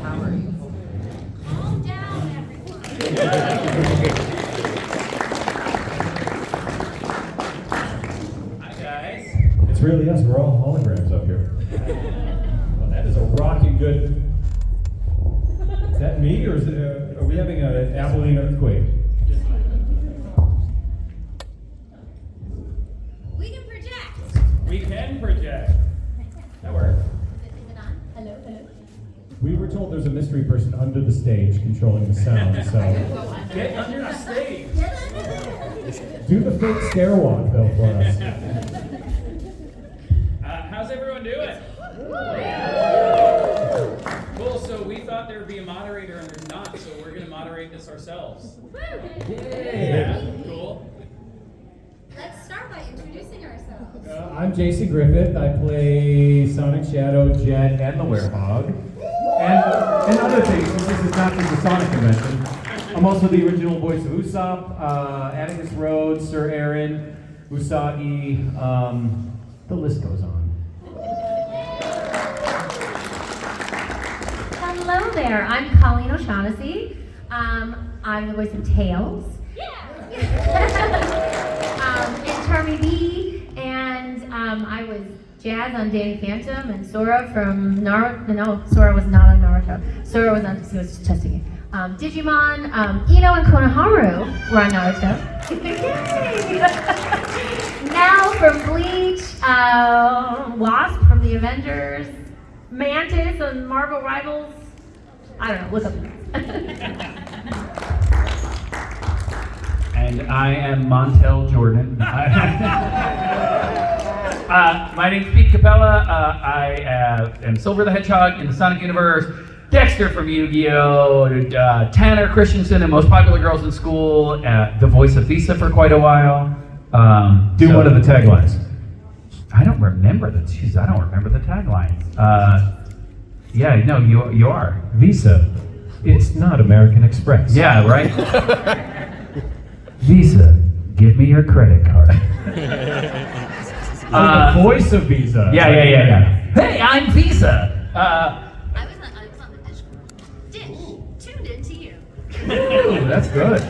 How are you? Calm down, everyone. Hi, guys. It's really us. We're all holograms up here. Well, that is a rocking good. Is that me, or is it? Are we having an Abilene earthquake? We can project. We can project. That works. Is it on? Hello, hello. We were told there's a mystery person under the stage controlling the sound. So Get under the stage. do the fake stairwalk though for us. How's everyone doing? Cool. So we thought there would be a moderator, and there's not. So we're gonna moderate this ourselves. Yeah. Cool. Let's start by introducing ourselves. I'm Jason Griffith. I play Sonic, Shadow, Jet, and the Werehog. And other things, since this is not just the Sonic convention. I'm also the original voice of Usopp, Atticus Rhodes, Sir Aaron, Usagi, the list goes on. Hello there, I'm Colleen O'Shaughnessey. I'm the voice of Tails. In Charmy B, and I was Jazz on Danny Phantom, and Sora from Naruto. No, Sora was not on Naruto. Sora was on, he was just testing it. Digimon, Ino and Konoharu were on Naruto. Now from Bleach, Wasp from the Avengers, Mantis on Marvel Rivals. I don't know, look up the guys. And I am Montel Jordan. My name's Pete Capella. I am Silver the Hedgehog in the Sonic universe, Dexter from Yu-Gi-Oh!, Tanner Christensen in Most Popular Girls in School, the voice of Visa for quite a while. Do one of the taglines. I don't remember the taglines. Yeah, no, you are. Visa. It's not American Express. Yeah, right? Visa, give me your credit card. The voice of Visa. Yeah. Hey, I'm Visa. I was on the dish. Tuned into you. Ooh, that's good.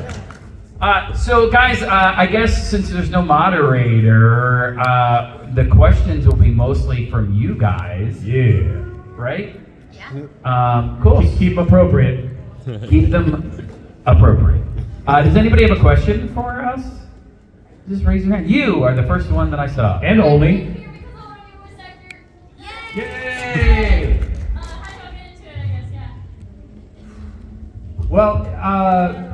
So guys, I guess since there's no moderator, the questions will be mostly from you guys. Yeah. Right? Yeah. Cool. Keep appropriate. Keep them appropriate. Does anybody have a question for us? Just raise your hand. You are the first one that I saw. And only. Here because all of you were sector. Yay! Yay! How do I get into it, I guess, yeah. Well,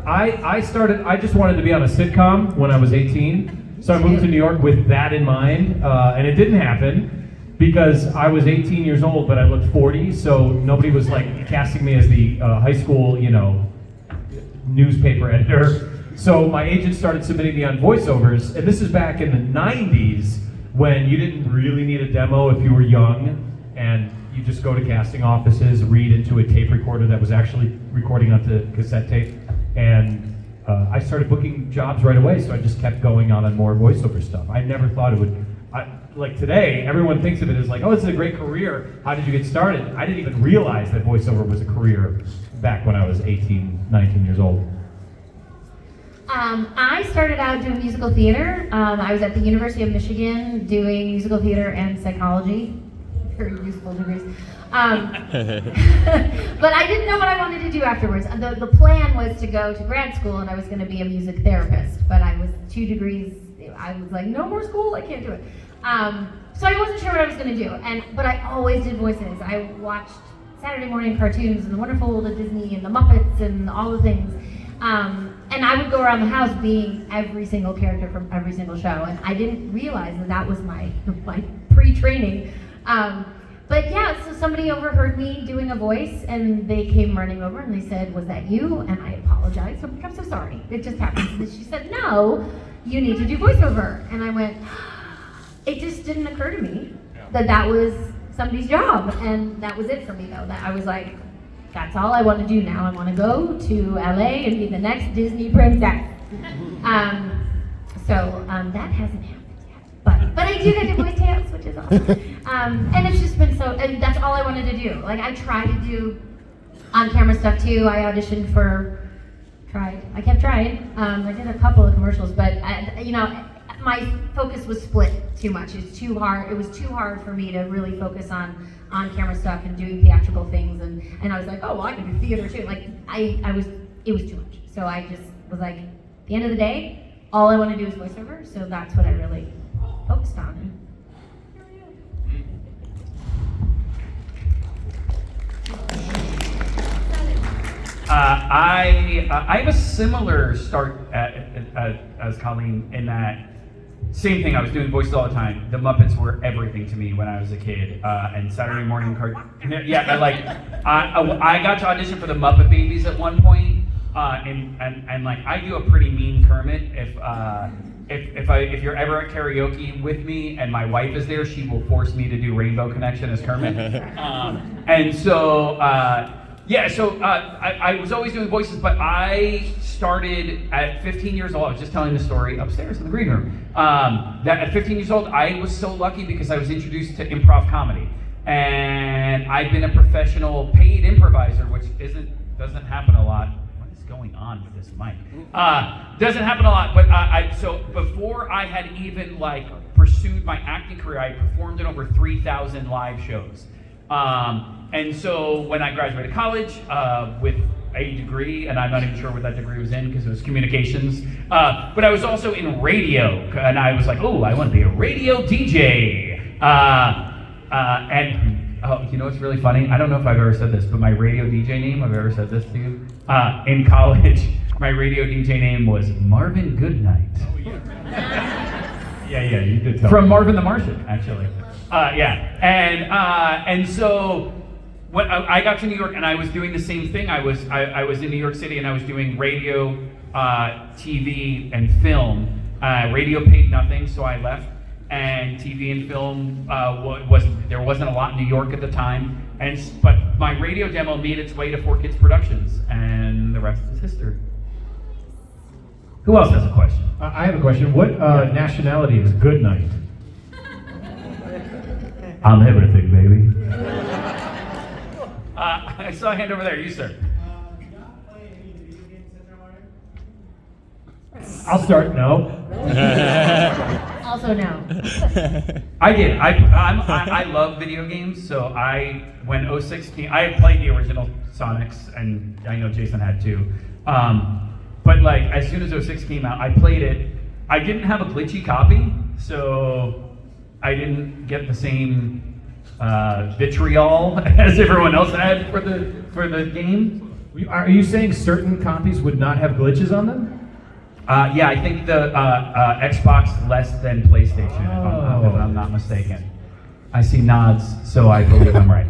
I just wanted to be on a sitcom when I was 18. So I moved to New York with that in mind. And it didn't happen because I was 18 years old, but I looked 40. So nobody was like casting me as the high school, newspaper editor. So my agent started submitting me on voiceovers, and this is back in the 90s when you didn't really need a demo if you were young, and you just go to casting offices, read into a tape recorder that was actually recording onto cassette tape, and I started booking jobs right away, so I just kept going on more voiceover stuff. I never thought it would, like today, everyone thinks of it as like, oh, this is a great career, how did you get started? I didn't even realize that voiceover was a career back when I was 18, 19 years old. I started out doing musical theater. I was at the University of Michigan doing musical theater and psychology. Very useful degrees. But I didn't know what I wanted to do afterwards. The plan was to go to grad school and I was going to be a music therapist. But I was 2 degrees, I was like, no more school, I can't do it. So I wasn't sure what I was going to do. But I always did voices. I watched Saturday morning cartoons and The Wonderful World of Disney and The Muppets and all the things. And I would go around the house being every single character from every single show, and I didn't realize that was my pre-training. But yeah, so somebody overheard me doing a voice, and they came running over and they said, "Was that you?" And I apologized. I'm so sorry. It just happened. And she said, "No, you need to do voiceover." And I went, it just didn't occur to me that was somebody's job, and that was it for me though. That I was like, that's all I want to do now. I want to go to LA and be the next Disney princess. So that hasn't happened yet. But I do get to voice dance, which is awesome. And it's just been and that's all I wanted to do. Like I try to do on-camera stuff too. I auditioned I kept trying. I did a couple of commercials, but my focus was split too much. It was too hard for me to really focus on-camera stuff and doing theatrical things. And I was like, oh, well, I can do theater too. Like, it was too much. So I just was like, at the end of the day, all I want to do is voiceover. So that's what I really focused on. I have a similar start as Colleen in that same thing. I was doing voices all the time. The Muppets were everything to me when I was a kid, and Saturday morning I got to audition for the Muppet Babies at one point, and like I do a pretty mean Kermit. If you're ever at karaoke with me and my wife is there, she will force me to do Rainbow Connection as Kermit, and so. I was always doing voices, but I started at 15 years old. I was just telling the story upstairs in the green room. That at 15 years old, I was so lucky because I was introduced to improv comedy. And I've been a professional paid improviser, which doesn't happen a lot. What is going on with this mic? Doesn't happen a lot, but so before I had even pursued my acting career, I performed in over 3,000 live shows. And so when I graduated college with a degree, and I'm not even sure what that degree was in because it was communications, but I was also in radio, and I was like, oh, I want to be a radio DJ. You know what's really funny? I don't know if I've ever said this, but my radio DJ name, I've ever said this to you? In college, my radio DJ name was Marvin Goodnight. Oh, yeah. Yeah, you did tell From me. Marvin the Martian, actually. And so when I got to New York, and I was doing the same thing. I was in New York City, and I was doing radio, TV, and film. Radio paid nothing, so I left. And TV and film there wasn't a lot in New York at the time. But my radio demo made its way to 4Kids Productions, and the rest is history. Who else has a question? I have a question. What nationality is Goodnight? I'm everything, baby. I saw a hand over there. You, sir. I'll start. No. Also no. I did. I love video games. So when 06 came, I had played the original Sonics, and I know Jason had too. But as soon as 06 came out, I played it. I didn't have a glitchy copy, so I didn't get the same vitriol as everyone else had for the game. Are you saying certain copies would not have glitches on them? Yeah, I think the Xbox less than PlayStation, if I'm not mistaken. I see nods, so I believe I'm right.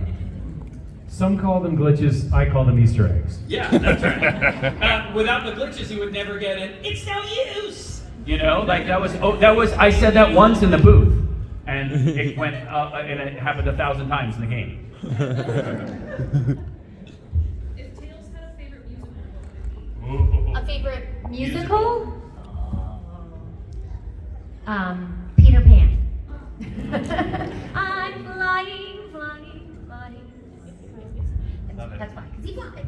Some call them glitches, I call them Easter eggs. Yeah, that's right. Without the glitches, you would never get it. It's no use. That was. I said that once in the booth, and it went and it happened 1,000 times in the game. If Tails had a favorite musical, A favorite musical? Peter Pan. I'm flying. That's fine, because he flies.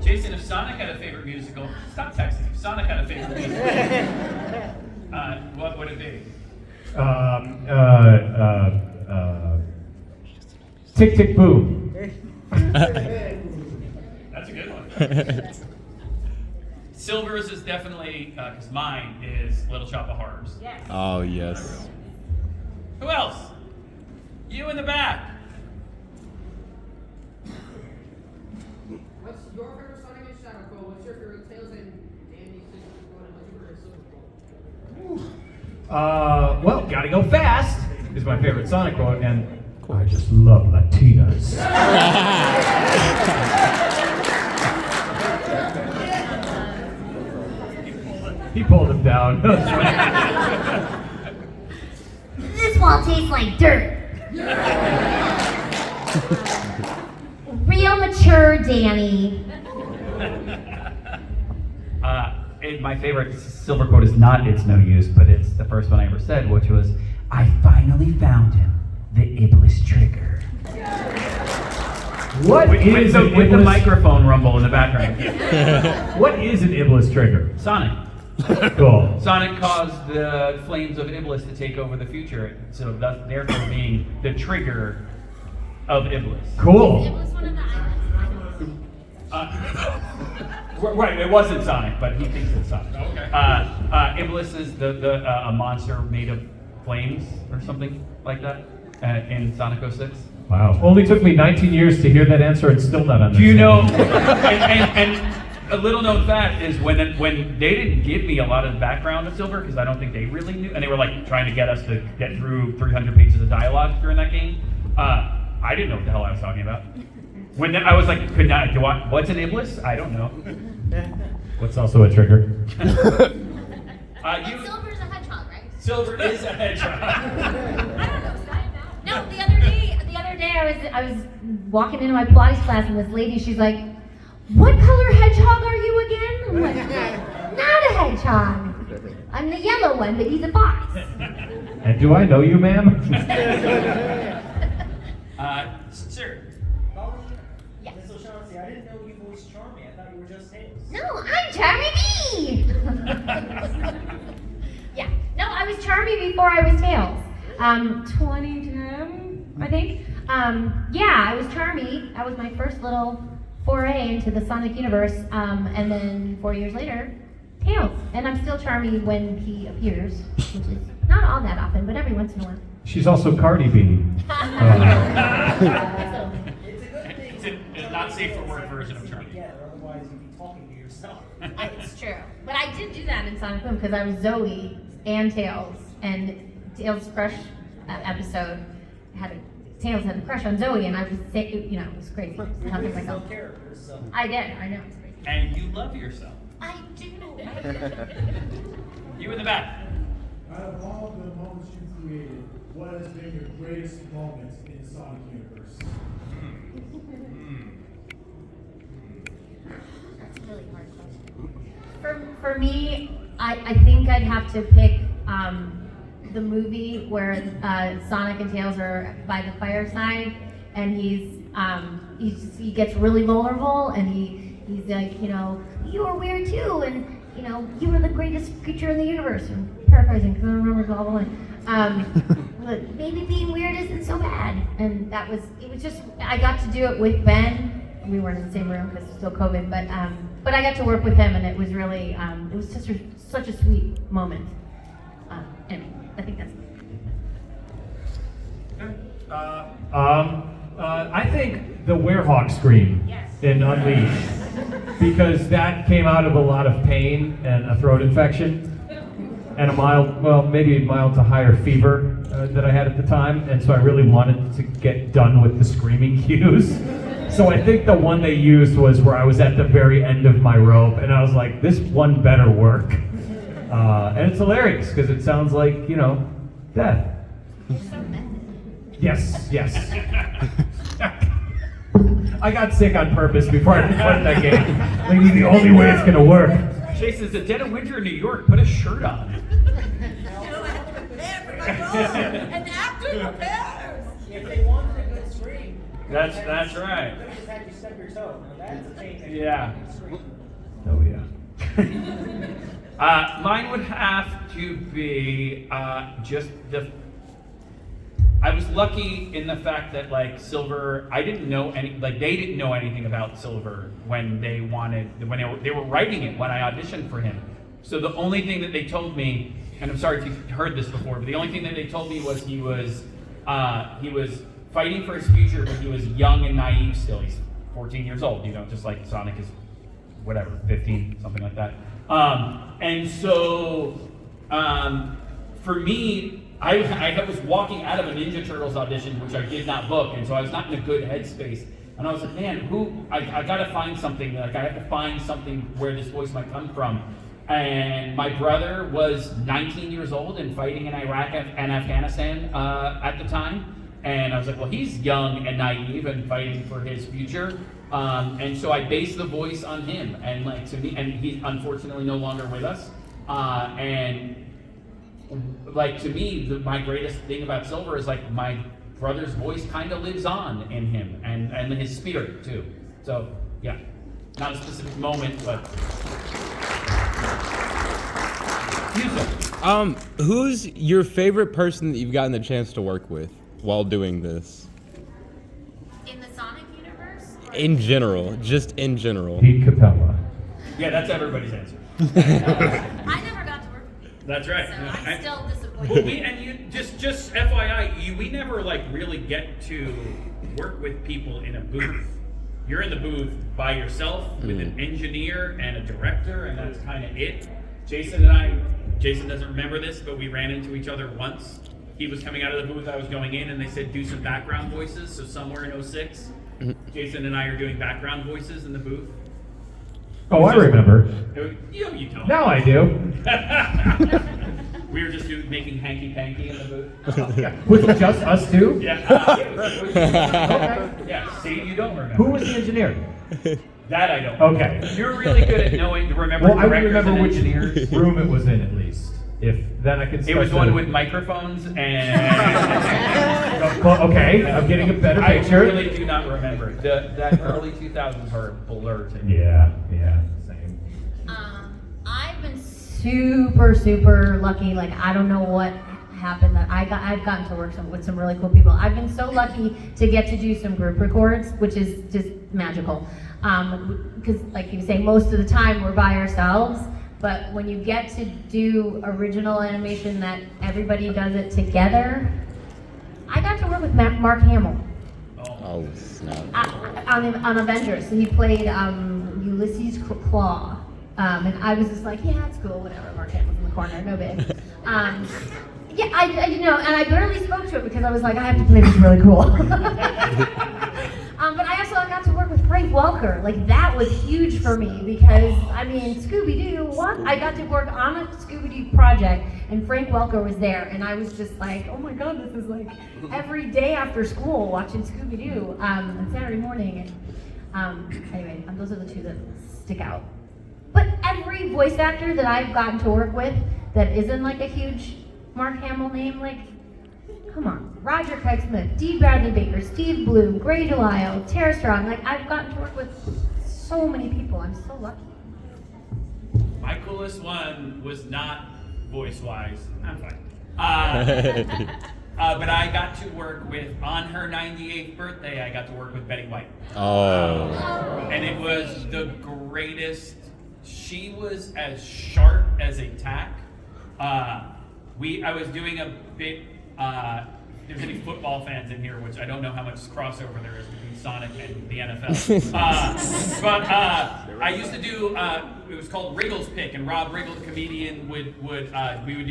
Jason, if Sonic had a favorite musical, stop texting. If Sonic had a favorite musical, what would it be? Tick Tick Boom. That's a good one. Silver's is definitely, because mine is Little Shop of Horrors. Yes. Oh, yes. Who else? You in the back. What's your favorite Sonic and Shadow Cole? What's your favorite Tails and Dandy What's your favorite Silver Cole? Well, gotta go fast is my favorite Sonic quote, and I just love Latinas. He pulled him down. This wall tastes like dirt. Real mature Danny. My favorite silver quote is not "It's no use," but it's the first one I ever said, which was, "I finally found him, the Iblis trigger." What with, is the, an with the Iblis- microphone rumble in the background. What is an Iblis trigger? Sonic. Cool. Sonic caused the flames of Iblis to take over the future, so thus, therefore being the trigger of Iblis. Cool. It was one of the Right, it wasn't Sonic, but he thinks it's Sonic. Okay. Iblis is a monster made of flames or something like that in Sonic 06. Wow. Only took me 19 years to hear that answer and still not understand. Do you know? and a little known fact is when they didn't give me a lot of the background of Silver because I don't think they really knew, and they were like trying to get us to get through 300 pages of dialogue during that game. I didn't know what the hell I was talking about. When I was like, what's an Iblis? I don't know. What's also a trigger? And Silver's a hedgehog, right? Silver is a hedgehog. I don't know, Scott. No, the other day I was walking into my Pilates class and this lady, she's like, "What color hedgehog are you again?" I'm like, "Not a hedgehog. I'm the yellow one, but he's a fox." And do I know you, ma'am? Sir. Yes. Miss O'Shaughnessey, I didn't know you voiced Charmy. I thought you were just Tails. No, I'm Charmy B. Yeah. No, I was Charmy before I was Tails. 2010, I think. Yeah, I was Charmy. That was my first little foray into the Sonic universe. And then 4 years later, Tails. And I'm still Charmy when he appears, which is not all that often, but every once in a while. She's also Cardi B. It's a good thing. It's a not safe for work version of Charmy. Yeah, otherwise you'd be talking to yourself. It's true. But I did do that in Sonic Boom because I was Zoe and Tails. And Tails' crush episode Tails had a crush on Zoe, and I was, it was crazy. Talking myself. Characters, so. I did. I know. It's crazy. And you love yourself. I do. You in the back. Out of all the moments you created, what has been your greatest moment in Sonic Universe? That's a really hard question. For me, I think I'd have to pick the movie where Sonic and Tails are by the fireside, and he gets really vulnerable, and he's like, you were weird too, and you were the greatest creature in the universe. I'm paraphrasing because I don't remember all the line. But maybe being weird isn't so bad, and it was just I got to do it with Ben. We weren't in the same room because it's still COVID, but I got to work with him, and it was really it was such a sweet moment. Anyway, I think that's. I think the werehog scream in Unleashed, because that came out of a lot of pain and a throat infection and maybe a mild to higher fever that I had at the time, and so I really wanted to get done with the screaming cues. So I think the one they used was where I was at the very end of my rope, and I was like, this one better work. And it's hilarious because it sounds like, death. Yes. I got sick on purpose before I recorded that game. Maybe the only way it's gonna work. Jason, it's the dead of winter in New York. Put a shirt on. An actor prepares. If they wanted a good scream, That's right. they just had you stub your toe. Now that's a pain. Yeah. Oh yeah. Mine would have to be just the. I was lucky in the fact that Silver, I didn't know they didn't know anything about Silver when they were writing it when I auditioned for him. So the only thing that they told me, and I'm sorry if you've heard this before, but the only thing that they told me was he was fighting for his future, but he was young and naive still. He's 14 years old, just like Sonic is, whatever, 15, something like that. And so, for me, I was walking out of a Ninja Turtles audition, which I did not book, and so I was not in a good headspace. And I was like, man, I gotta find something, I have to find something where this voice might come from. And my brother was 19 years old and fighting in Iraq and Afghanistan at the time. And I was like, well, he's young and naive and fighting for his future. And so I based the voice on him. And to me, and he's unfortunately no longer with us. And to me, my greatest thing about Silver is my brother's voice kind of lives on in him and his spirit too. So yeah, not a specific moment, but music. Who's your favorite person that you've gotten the chance to work with while doing this? In the Sonic universe? Or In general, just in general. Pete Capella. Yeah, that's everybody's answer. I never got to work with you. That's right. So Yeah. I'm still disappointed. Well, just FYI, we never like really get to work with people in a booth. You're in the booth by yourself with an engineer and a director, and that's kind of it. Jason doesn't remember this, but we ran into each other once. He was coming out of the booth, I was going in, and they said do some background voices. So somewhere in 06, Jason and I are doing background voices in the booth. Oh, I remember. You don't. Now I do. We were just making hanky-panky in the booth. Was it just us two? Yeah. Yeah, see, you don't remember. Who was the engineer? That I don't. Okay. You're really good at remembering Well, I directors remember and which engineers. room it was in at least. If then I could. It was start one to- with microphones and. Okay, I'm getting a better I picture. really do not remember. That early 2000s are a blur to me. Yeah, same. I've been super lucky. Like, I don't know what happened that I've gotten to work with some really cool people. I've been so lucky to get to do some group records, which is just magical. Because like you say, most of the time we're by ourselves, but when you get to do original animation that everybody does it together, I got to work with Mark Hamill. Oh, snap. On Avengers. So he played Ulysses Claw. And I was just like, yeah, it's cool, whatever. Mark Hamill's in the corner, no big. Yeah, I and I barely spoke to him because I was like, I have to play this really cool. But I also got to work with Frank Welker. Like, that was huge for me because, I mean, Scooby-Doo, what? I got to work on a Scooby-Doo project, and Frank Welker was there, and I was just like, oh my God, this is like every day after school watching Scooby-Doo on Saturday morning. And anyway, those are the two that stick out. But every voice actor that I've gotten to work with that isn't like a huge Mark Hamill name, like, come on. Roger Craig Smith, D. Bradley Baker, Steve Bloom, Gray Delisle, Tara Strong. Like, I've gotten to work with so many people. I'm so lucky. My coolest one was not voice-wise. I'm fine. But I got to work with, on her 98th birthday, I got to work with Betty White. Oh. And it was the greatest. She was as sharp as a tack. I was doing a bit, if there's any football fans in here, which I don't know how much crossover there is between Sonic and the NFL. But I used to do, it was called Riggle's Pick, and Rob Riggle, the comedian, we would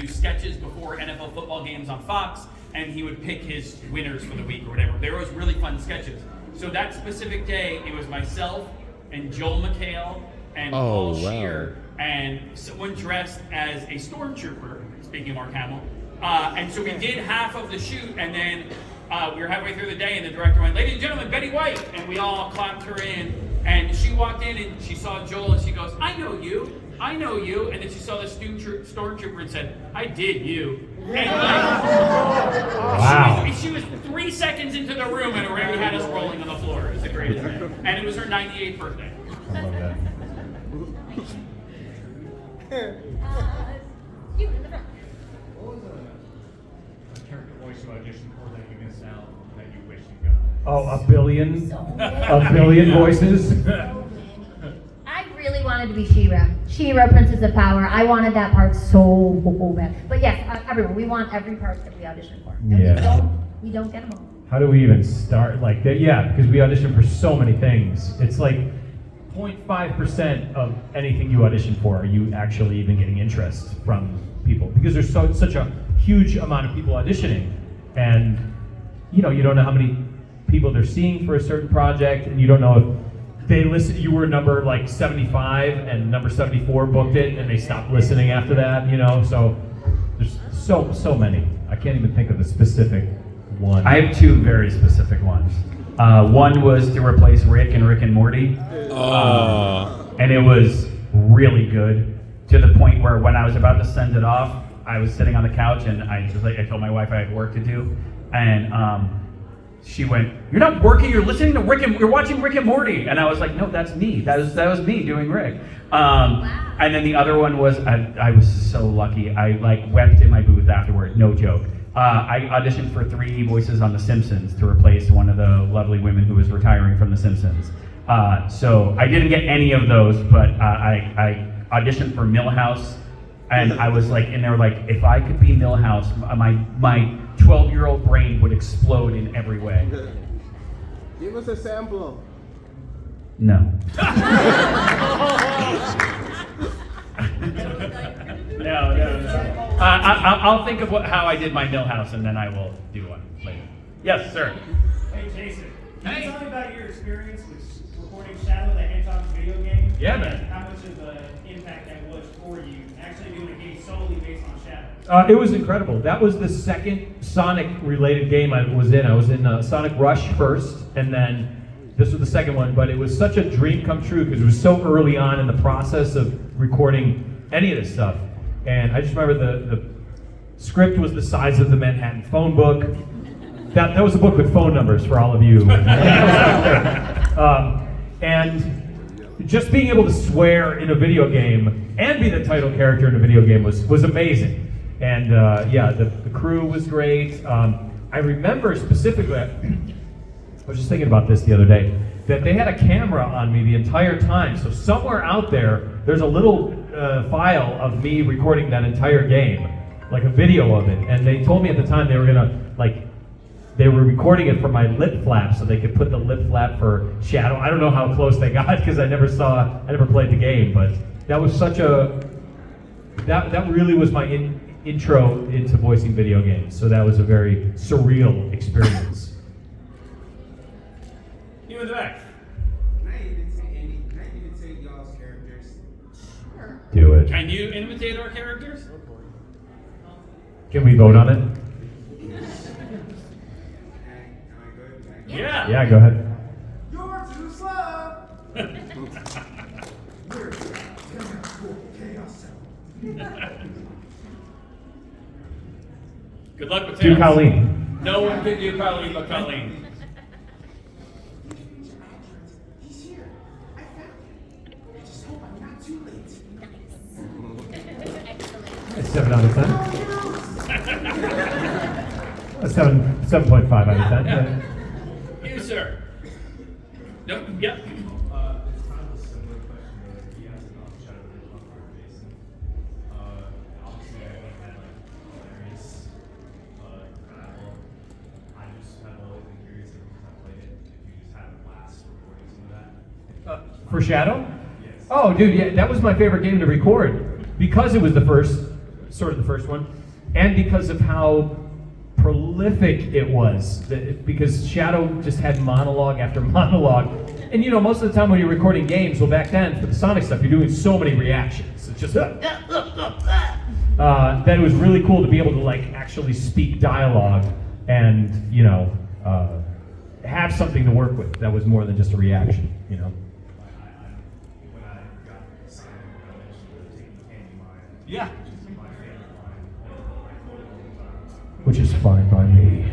do sketches before NFL football games on Fox, and he would pick his winners for the week or whatever. They were always really fun sketches. So that specific day, it was myself and Joel McHale and Paul Scheer, and someone dressed as a stormtrooper, speaking of Mark Hamill. And so we did half of the shoot, and then we were halfway through the day, and the director went, "Ladies and gentlemen, Betty White," and we all clapped her in. And she walked in, and she saw Joel, and she goes, "I know you, I know you." And then she saw the stormtrooper and said, "I did you." And Wow. she was 3 seconds into the room and already had us rolling on the floor. It was the greatest thing. And it was her 98th birthday. I love that. You in the front. What was a character voice you auditioned for that you missed out that you wish you got? Oh, a billion voices. I really wanted to be She-Ra. She-Ra, Princess of Power. I wanted that part so bad. But yes, everyone, we want every part that we audition for. And Yeah. we don't get them all. How do we even start? Like that? Yeah, because we audition for so many things. It's like 0.5% of anything you audition for are you actually even getting interest from people, because there's such a huge amount of people auditioning, and you don't know how many people they're seeing for a certain project, and you don't know if they listen. You were number like 75 and number 74 booked it, and they stopped listening after that. So there's so many. I can't even think of a specific one. I have two very specific ones. One was to replace Rick in Rick and Morty. And it was really good, to the point where when I was about to send it off, I was sitting on the couch and I told my wife I had work to do. And she went, "You're not working. You're listening to you're watching Rick and Morty." And I was like, "No, that's me. That was me doing Rick." And then the other one was, I was so lucky. I like wept in my booth afterward. No joke. I auditioned for 3 voices on The Simpsons to replace one of the lovely women who was retiring from The Simpsons. So I didn't get any of those, but I auditioned for Millhouse, and I was like, and they were like, if I could be Millhouse, my 12-year-old brain would explode in every way. Give us a sample. No. No. I'll think of how I did my Millhouse, and then I will do one later. Yes, sir. Hey, Jason. Can you Hey. tell me about your experience with recording Shadow the Hedgehog video game? Yeah, And man. how much of an impact that was for you actually doing a game solely based on Shadow? It was incredible. That was the second Sonic-related game I was in. I was in Sonic Rush first, and then this was the second one. But it was such a dream come true because it was so early on in the process of recording any of this stuff. And I just remember the script was the size of the Manhattan phone book. That was a book with phone numbers for all of you. And just being able to swear in a video game and be the title character in a video game was amazing. And yeah, the crew was great. I remember specifically, I was just thinking about this the other day, that they had a camera on me the entire time. So somewhere out there's a little file of me recording that entire game, like a video of it. And they told me at the time they were recording it from my lip flap so they could put the lip flap for Shadow. I don't know how close they got because I never played the game, but that was that really was my intro into voicing video games. So that was a very surreal experience. You in the back. Can I imitate y'all's characters? Do it. Can you imitate our characters? Can we vote on it? Am I good? Yeah. Yeah, go ahead. You're too slow! We're chaos. Good luck with Do Tails. Colleen. No one can do Colleen but Colleen. He's here. I found him. I just hope I'm not too late. Excellent. A 7 out of 10. A 7.5 out of 10. Yeah. You, sir. Nope. Yep. It's kind of a similar question that he asked about Shadow the Hedgehog for Jason. Obviously, I think that hilarious travel. I just have always been curious since I played it. If you just had a blast recording some of that. For Shadow? Yes. Oh, dude, yeah, that was my favorite game to record because it was the first one, and because of how prolific it was. Because Shadow just had monologue after monologue, and you know, most of the time when you're recording games, well, back then for the Sonic stuff, you're doing so many reactions. It's just that it was really cool to be able to like actually speak dialogue and have something to work with that was more than just a reaction. When I got signed, I mentioned taking Candy Mine. Yeah. Which is my favorite line. I quote it all the time. Which is fine by me.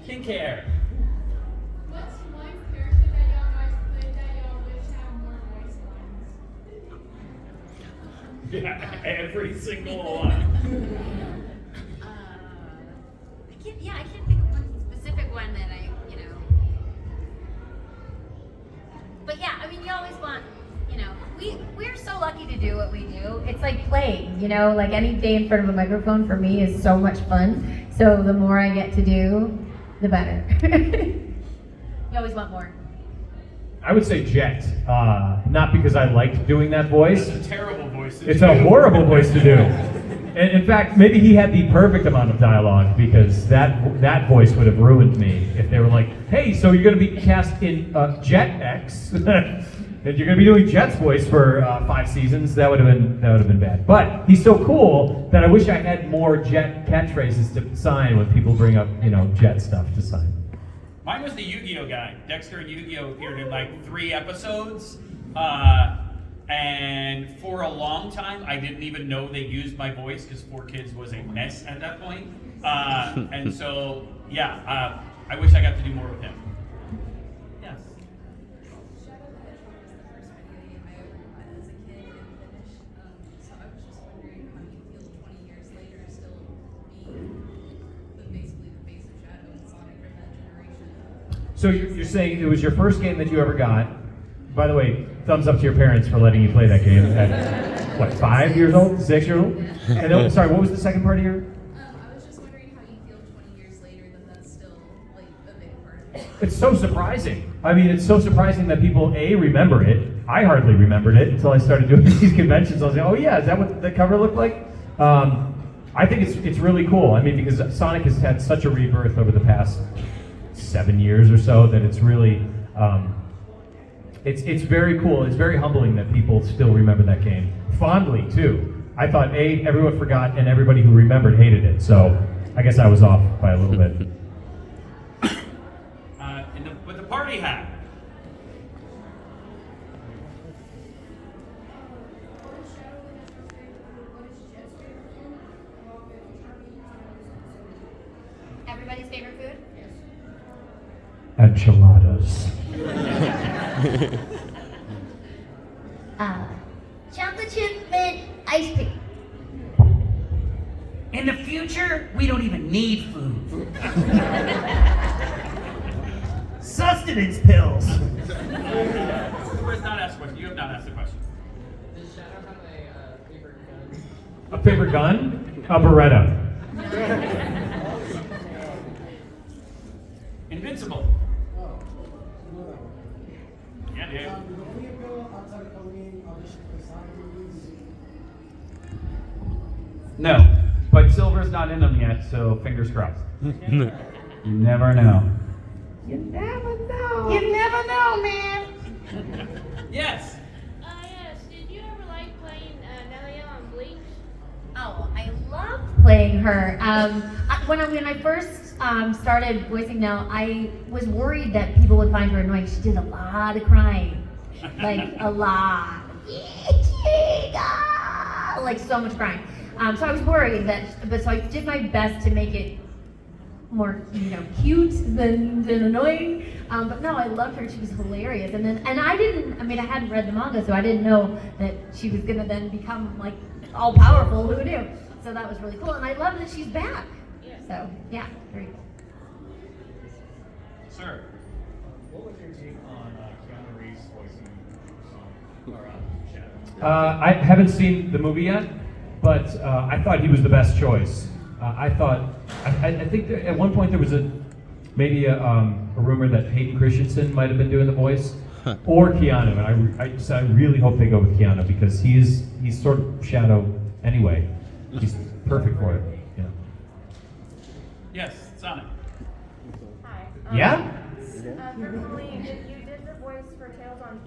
King care. What's one character that y'all guys played that y'all wish had more voice lines? Yeah, every single one. I can't think of one specific one that But yeah, I mean, you always want, We're so lucky to do what we do. It's like playing, like any day in front of a microphone for me is so much fun. So the more I get to do, the better. You always want more. I would say Jet, not because I liked doing that voice. That's a terrible voice to It's do. a horrible voice to do. And in fact, maybe he had the perfect amount of dialogue because that voice would have ruined me if they were like, "Hey, so you're going to be cast in Jet X, and you're going to be doing Jet's voice for 5 seasons." That would have been bad. But he's so cool that I wish I had more Jet catchphrases to sign when people bring up Jet stuff to sign. Mine was the Yu-Gi-Oh guy. Dexter and Yu-Gi-Oh appeared in like 3 episodes. And for a long time, I didn't even know they used my voice because 4Kids was a mess at that point. And so yeah, I wish I got to do more with him. Yes. Shadow the Hedgehog was the first video game I ever got as a kid and finished. So I was just wondering how you feel 20 years later still being basically the face of Shadow and Sonic from that generation. So you're saying it was your first game that you ever got. By the way, thumbs up to your parents for letting you play that game at, what, 5 years old? 6 years old? And then, sorry, what was the second part of your? I was just wondering how you feel 20 years later that that's still like a big part of it. It's so surprising. I mean, it's so surprising that people, A, remember it. I hardly remembered it until I started doing these conventions. I was like, oh yeah, is that what the cover looked like? I think it's really cool. I mean, because Sonic has had such a rebirth over the past 7 years or so that it's really, it's very cool. It's very humbling that people still remember that game fondly too. I thought everyone forgot and everybody who remembered hated it. So I guess I was off by a little bit. With the party hat. Everybody's favorite food? Enchiladas. Chocolate chip mint ice cream. In the future, we don't even need food. Sustenance pills. Who has not asked a question? You have not asked a question. Does Shadow have a favorite gun? A favorite gun? A Beretta. Invincible. Oh, you know that one. Yeah, dude. Did any of you outside of Colleen audition for Sonic movies? No, but Silver's not in them yet, so fingers crossed. You never know. You never know. You never know, man. Yes. Yes. Did you ever like playing Nelia on Bleach? Oh, I love playing her. When I first started voicing Nell, I was worried that people would find her annoying. She did a lot of crying, like a lot, like so much crying. So I was worried so I did my best to make it more, cute than annoying. But no, I loved her. She was hilarious. And I hadn't read the manga, so I didn't know that she was gonna then become like all powerful. Who knew? So that was really cool. And I love that she's back. Yeah. So yeah, very cool. Sir. What was your take on Keanu Reeves voicing Sonic or Shadow? I haven't seen the movie yet, but I thought he was the best choice. I think that at one point there was maybe a rumor that Hayden Christensen might have been doing the voice, or Keanu, and I really hope they go with Keanu because he's sort of Shadow anyway. He's perfect for it. Yeah. Yes, Sonic. Hi. Yeah? For Colleen, you did the voice for Tales on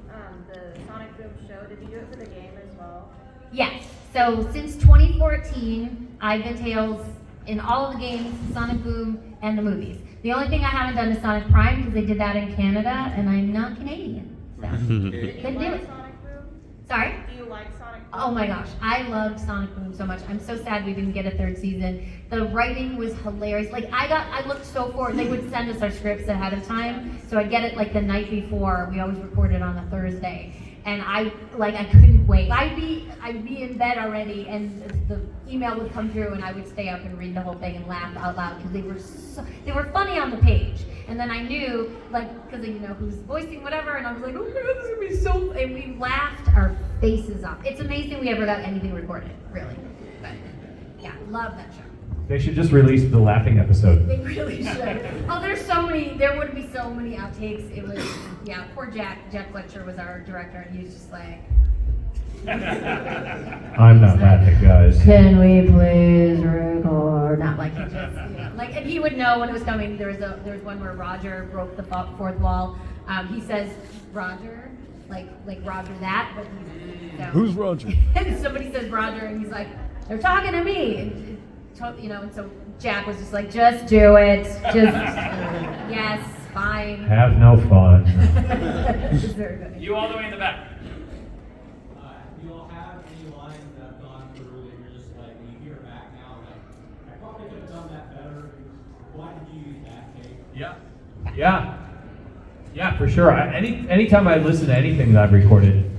the Sonic Boom show. Did you do it for the game as well? Yes. So since 2014, I've been Tails in all of the games, Sonic Boom, and the movies. The only thing I haven't done is Sonic Prime because they did that in Canada, and I'm not Canadian. So couldn't do it. Sonic Boom? Sorry? Do you like Sonic Boom? Oh my gosh, I loved Sonic Boom so much. I'm so sad we didn't get a third season. The writing was hilarious. Like I looked so forward. They would send us our scripts ahead of time, so I'd get it like the night before. We always recorded on a Thursday, and I couldn't wait. I'd be in bed already, and the email would come through, and I would stay up and read the whole thing and laugh out loud because they were funny on the page. And then I knew, because who's voicing whatever, and I was like, oh my god, this is gonna be so. And we laughed our faces off. It's amazing we ever got anything recorded, really. But yeah, love that show. They should just release the laughing episode. They really should. Oh, there would be so many outtakes. It was, poor Jack. Jack Fletcher was our director, and he was just like, I'm not laughing, guys. can we please record? Not like he just, and he would know when it was coming. There was one where Roger broke the fourth wall. He says, Roger, like Roger that, but Who's Roger? And somebody says Roger, and he's like, they're talking to me. And so Jack was just like, just do it. Just, yes, fine. Have no fun. It's very good. You all the way in the back. Do you all have any lines that have gone through that you're just like, when you hear back now, like, I probably could have done that better? Why did you use that tape? Yeah, for sure. Anytime I listen to anything that I've recorded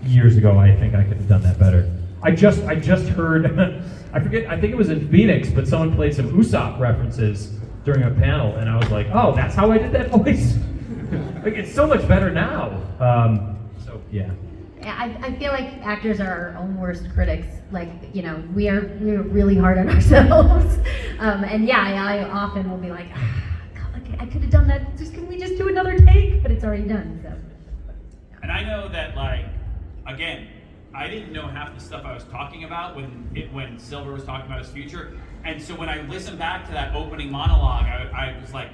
years ago, I think I could have done that better. I just heard, I think it was in Phoenix, but someone played some Usopp references during a panel, and I was like, oh, that's how I did that voice? Like, it's so much better now. So, yeah. Yeah, I feel like actors are our own worst critics. Like, you know, we're really hard on ourselves. And yeah, I often will be like, I could have done that. Can we just do another take? But it's already done. So. And I know that, like, again, I didn't know half the stuff I was talking about when Silver was talking about his future. And so when I listened back to that opening monologue, I was like,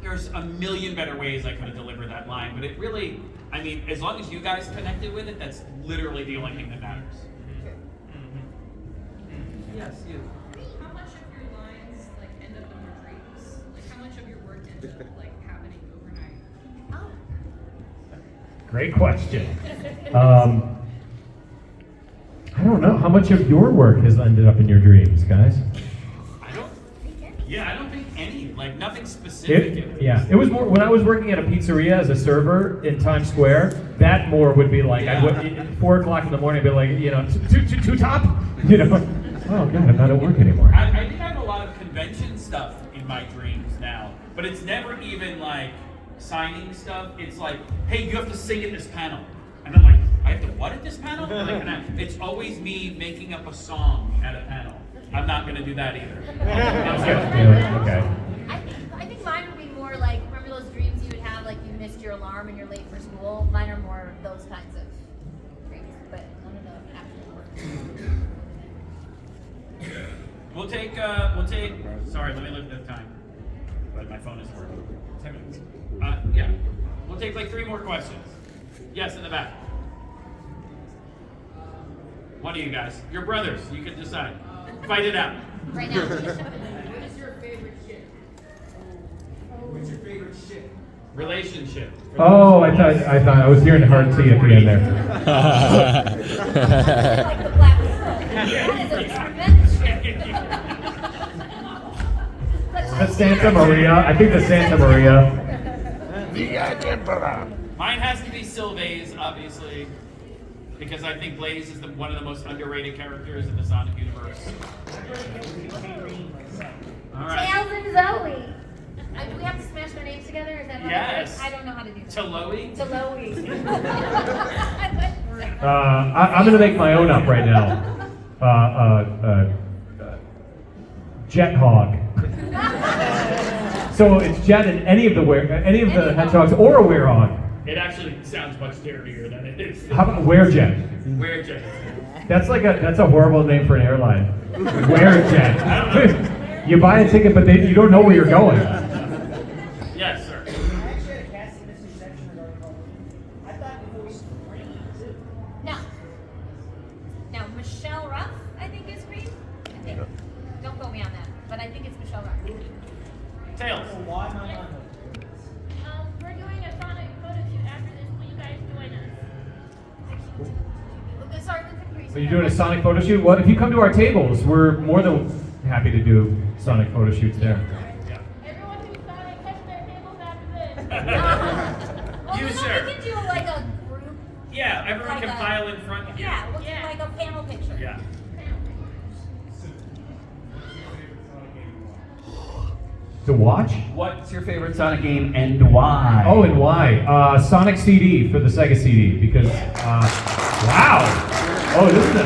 there's a million better ways I could have delivered that line. But it really, I mean, as long as you guys connected with it, that's literally the only thing that matters. Yes, you. How much of your lines like end up in your dreams? Like how much of your work ends up like happening overnight? Oh. Great question. I don't know. How much of your work has ended up in your dreams, guys? I don't think any, like nothing specific. It was more when I was working at a pizzeria as a server in Times Square. That more would be like, I would, at 4 o'clock in the morning, be like, you know, two top, you know. Oh God, I'm not at work anymore. I think I have a lot of convention stuff in my dreams now, but it's never even like signing stuff. It's like, hey, you have to sing at this panel, and I'm like, I have to what at this panel? Like, it's always me making up a song at a panel. I'm not going to do that either. Okay. I think mine would be more like, remember those dreams you would have, like you missed your alarm and you're late for school? Mine are more those kinds of dreams, but none of the actual work. We'll take, sorry, let me look at the time. But my phone isn't working. 10 minutes. Yeah. We'll take like 3 more questions. Yes, in the back. One of you guys. You're brothers. You can decide. Fight it out. Right now. What is your favorite shit? What's your favorite shit? Relationship. Oh, I thought I was hearing hard T at the end there. Like the black girl. That is a tremendous shit. The Santa Maria. I think the Santa Maria. Mine has to be Sylvain, obviously, because I think Blaze is one of the most underrated characters in the Sonic universe. All right. Tails and Zoe. Do we have to smash their names together? Is that how Yes. that works? I don't know how to do that. Taloe? Taloe. I'm going to make my own up right now. Hedgehog. So it's Jet in any of the hedgehogs or a werehog. It actually sounds much scarier than it is. How about Werejet? Werejet. That's a horrible name for an airline. Werejet. You buy a ticket, but you don't know where you're going. Yes, sir. I actually had a casting mystery section regarding Halloween. I thought you voiced Green too. No. Now, Michelle Ruff, I think, is Green. I think. Don't quote me on that, but I think it's Michelle Ruff. Tails. Why am I not? We're doing a Sonic photo shoot after this. Will you guys join us? Sorry, we couldn't hear you. So you're doing a Sonic photo shoot? Well, if you come to our tables, we're more than happy to do Sonic photo shoots there. Everyone who's Sonic, touch their tables after this. Well, You, then sir. we can do like a group. Yeah, everyone Like can a- file in front. Yeah, we'll do like a panel picture. Yeah. To watch? What's your favorite Sonic game and why? Oh, and why? Sonic CD for the Sega CD because, wow! Oh, this is a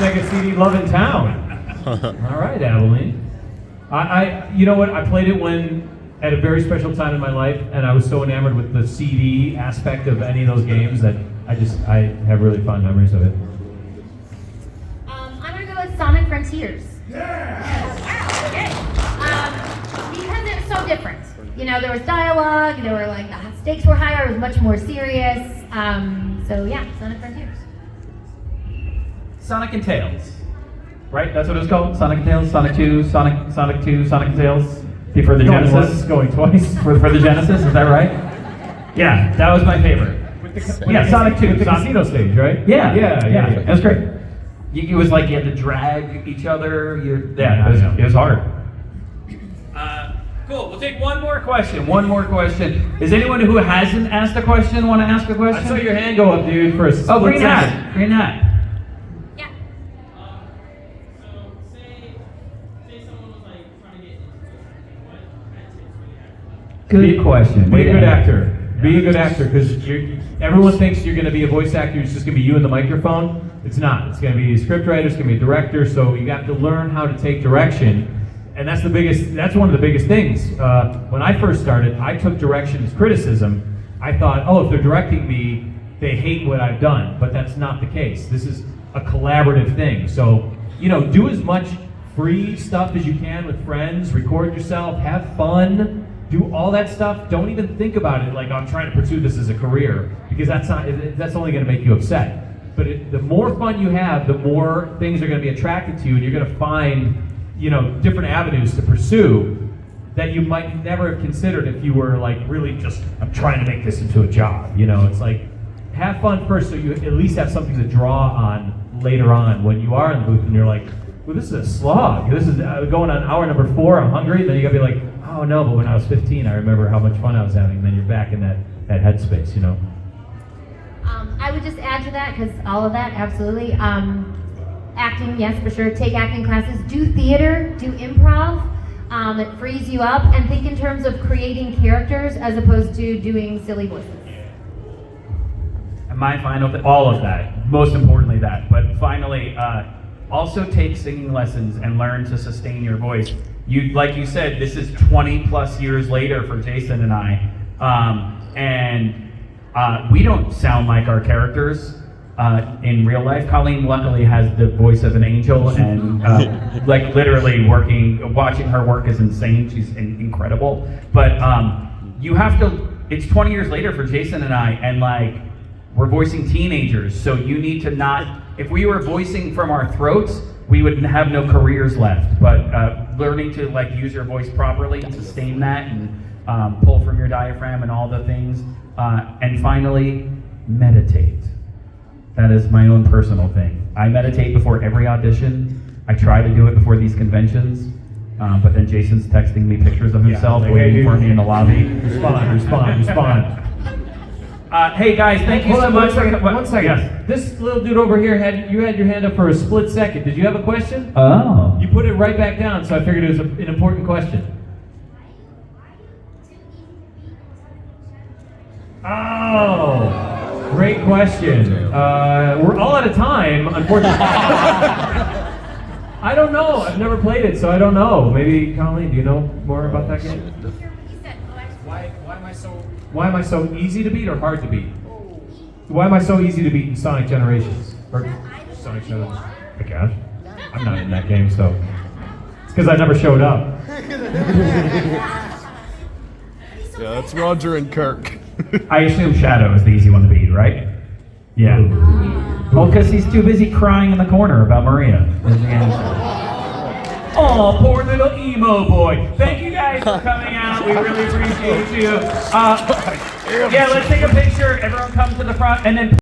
Sega CD love in town. All right, Abilene. You know what? I played it at a very special time in my life, and I was so enamored with the CD aspect of any of those games that I have really fond memories of it. I'm gonna go with Sonic Frontiers. Wow, okay. Because it was so different. You know, there was dialogue, there were like, the stakes were higher, it was much more serious. So yeah, Sonic Frontiers. Sonic and Tails. Right? That's what it was called? Sonic and Tails? Sonic 2, Sonic 2, Sonic and Tails? For the Going Genesis? once, going twice. For the Genesis, is that right? Yeah, that was my favorite. Yeah, Sonic 2. With the casino stage, right? Yeah. That was great. It was like you had to drag each other. It was hard. Cool. We'll take one more question. One more question. Is anyone who hasn't asked a question want to ask a question? I saw your hand go up, dude, for a split green second. hat. Green hat. Yeah. So say someone was like trying to get into it, what kind of tips would you have? Good question. Be a good actor. Be a good actor, because everyone thinks you're going to be a voice actor. It's just going to be you and the microphone. It's not. It's going to be a scriptwriter. It's going to be a director. So you have to learn how to take direction, and that's the biggest. That's one of the biggest things. When I first started, I took direction as criticism. I thought, oh, if they're directing me, they hate what I've done. But that's not the case. This is a collaborative thing. So do as much free stuff as you can with friends. Record yourself. Have fun. Do all that stuff. Don't even think about it like I'm trying to pursue this as a career, because that's only going to make you upset. But the more fun you have, the more things are going to be attracted to you, and you're going to find, different avenues to pursue that you might never have considered if you were like really just, I'm trying to make this into a job. It's like, have fun first, so you at least have something to draw on later on when you are in the booth and you're like, well, this is a slog. This is going on hour number 4. I'm hungry. Then you gotta be like, oh no, but when I was 15, I remember how much fun I was having. And then you're back in that headspace, I would just add to that, because all of that, absolutely. Acting, yes, for sure. Take acting classes. Do theater. Do improv. It frees you up. And think in terms of creating characters as opposed to doing silly voices. And my final all of that, most importantly that, but finally, also take singing lessons and learn to sustain your voice. Like you said, this is 20 plus years later for Jason and I, and we don't sound like our characters in real life. Colleen luckily has the voice of an angel, and like literally watching her work is insane. She's incredible. But you have to, it's 20 years later for Jason and I, and like, we're voicing teenagers, so you need to not, if we were voicing from our throats, we would have no careers left. But learning to like use your voice properly and sustain that, and pull from your diaphragm and all the things. And finally, meditate. That is my own personal thing. I meditate before every audition. I try to do it before these conventions. But then Jason's texting me pictures of himself waiting for me in the lobby. Respond. Hey guys, thank you so much. One second. Yes. This little dude over here had your hand up for a split second. Did you have a question? Oh. You put it right back down, so I figured it was an important question. Oh, great question. We're all out of time, unfortunately. I don't know. I've never played it, so I don't know. Maybe Colleen, do you know more about that game? Why am I so easy to beat or hard to beat? Why am I so easy to beat in Sonic Generations? Or Sonic Generations? Oh gosh, I'm not in that game, so it's because I never showed up. Yeah, that's Roger and Kirk. I assume Shadow is the easy one to beat, right? Yeah. Well, because he's too busy crying in the corner about Maria. Is the answer. Oh, poor little emo boy. Thank you guys for coming out. We really appreciate you. Yeah, let's take a picture. Everyone come to the front, and then